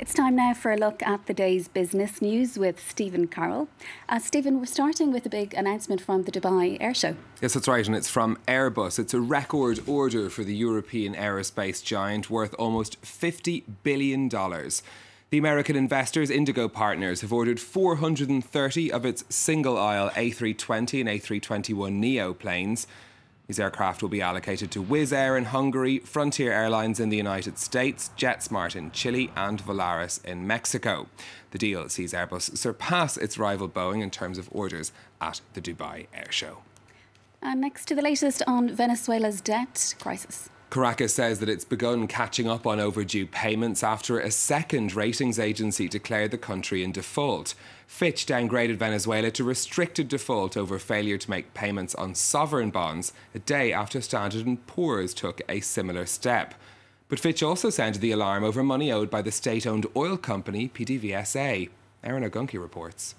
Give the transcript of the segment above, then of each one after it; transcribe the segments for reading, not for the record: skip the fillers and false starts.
It's time now for a look at the day's business news with Stephen Carroll. Stephen, we're starting with a big announcement from the Dubai Air Show. Yes, that's right, and it's from Airbus. It's a record order for the European aerospace giant worth almost $50 billion. The American investors, Indigo Partners, have ordered 430 of its single-aisle A320 and A321neo planes. These aircraft will be allocated to Wizz Air in Hungary, Frontier Airlines in the United States, JetSmart in Chile and Volaris in Mexico. The deal sees Airbus surpass its rival Boeing in terms of orders at the Dubai Air Show. And next to the latest on Venezuela's debt crisis. Caracas says that it's begun catching up on overdue payments after a second ratings agency declared the country in default. Fitch downgraded Venezuela to restricted default over failure to make payments on sovereign bonds a day after Standard & Poor's took a similar step. But Fitch also sounded the alarm over money owed by the state-owned oil company PDVSA. Erin Ogunki reports.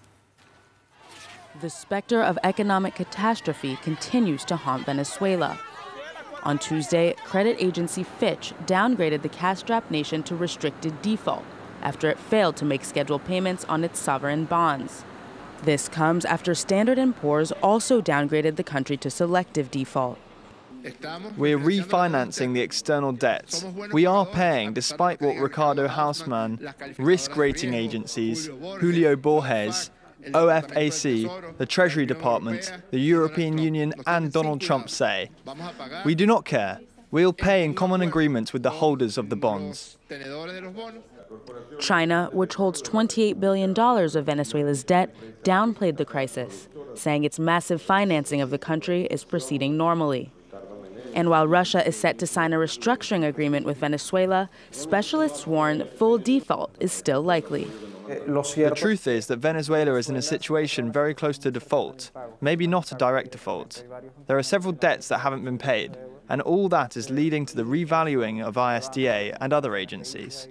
The spectre of economic catastrophe continues to haunt Venezuela. On Tuesday, credit agency Fitch downgraded the cash-strapped nation to restricted default after it failed to make scheduled payments on its sovereign bonds. This comes after Standard & Poor's also downgraded the country to selective default. We're refinancing the external debt. We are paying, despite what Ricardo Hausmann, risk rating agencies, Julio Borges, OFAC, the Treasury Department, the European Union and Donald Trump say. We do not care. We'll pay in common agreements with the holders of the bonds. China, which holds $28 billion of Venezuela's debt, downplayed the crisis, saying its massive financing of the country is proceeding normally. And while Russia is set to sign a restructuring agreement with Venezuela, specialists warn full default is still likely. The truth is that Venezuela is in a situation very close to default, maybe not a direct default. There are several debts that haven't been paid, and all that is leading to the revaluing of ISDA and other agencies.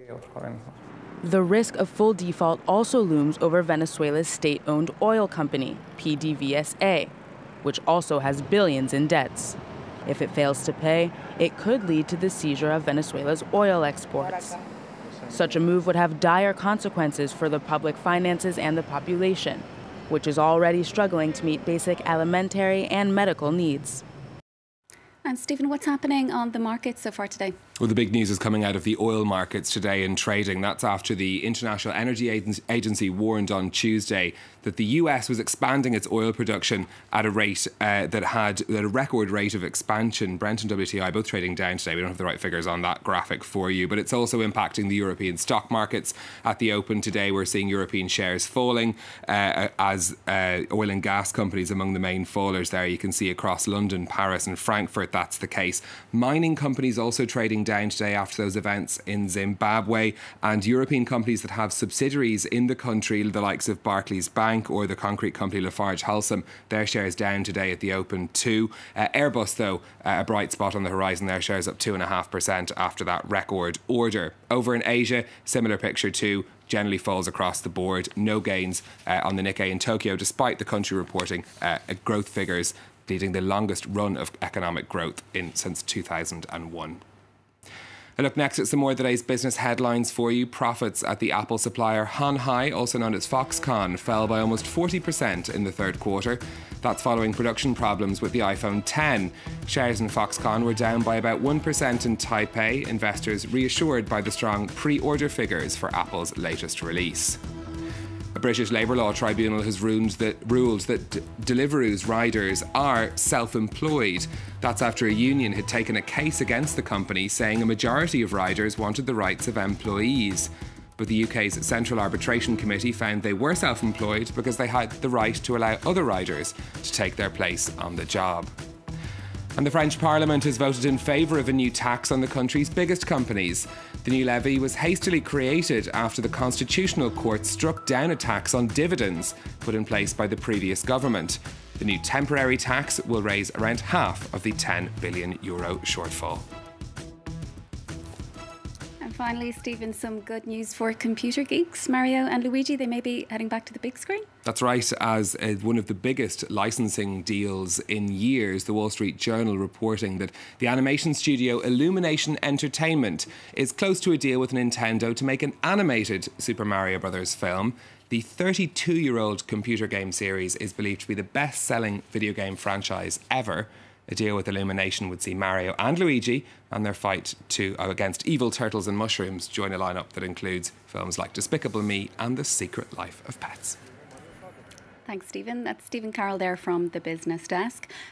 The risk of full default also looms over Venezuela's state-owned oil company, PDVSA, which also has billions in debts. If it fails to pay, it could lead to the seizure of Venezuela's oil exports. Such a move would have dire consequences for the public finances and the population, which is already struggling to meet basic alimentary and medical needs. And Stephen, what's happening on the market so far today? Well, the big news is coming out of the oil markets today in trading. That's after the International Energy Agency warned on Tuesday that the US was expanding its oil production at a rate that had a record rate of expansion. Brent and WTI both trading down today. We don't have the right figures on that graphic for you, but it's also impacting the European stock markets. At the open today, we're seeing European shares falling as oil and gas companies among the main fallers there. You can see across London, Paris and Frankfurt that's the case. Mining companies also trading down today after those events in Zimbabwe, and European companies that have subsidiaries in the country, the likes of Barclays Bank or the concrete company Lafarge Holcim, their shares down today at the open too. Airbus, though, a bright spot on the horizon, their shares up 2.5% after that record order. Over in Asia, similar picture too. Generally falls across the board. No gains on the Nikkei in Tokyo, despite the country reporting growth figures, leading the longest run of economic growth since 2001. And up next at some more of today's business headlines for you. Profits at the Apple supplier Hon Hai, also known as Foxconn, fell by almost 40% in the third quarter. That's following production problems with the iPhone X. Shares in Foxconn were down by about 1% in Taipei, investors reassured by the strong pre-order figures for Apple's latest release. A British Labour Law Tribunal has ruled that Deliveroo's riders are self-employed. That's after a union had taken a case against the company, saying a majority of riders wanted the rights of employees. But the UK's Central Arbitration Committee found they were self-employed because they had the right to allow other riders to take their place on the job. And the French Parliament has voted in favour of a new tax on the country's biggest companies. The new levy was hastily created after the Constitutional Court struck down a tax on dividends put in place by the previous government. The new temporary tax will raise around half of the €10 billion shortfall. finally, Stephen, some good news for computer geeks. Mario and Luigi, they may be heading back to the big screen. That's right. As one of the biggest licensing deals in years, the Wall Street Journal reporting that the animation studio Illumination Entertainment is close to a deal with Nintendo to make an animated Super Mario Bros. Film. The 32-year-old computer game series is believed to be the best-selling video game franchise ever. A deal with Illumination would see Mario and Luigi and their fight against evil turtles and mushrooms join a lineup that includes films like Despicable Me and The Secret Life of Pets. Thanks, Stephen. That's Stephen Carroll there from the Business Desk.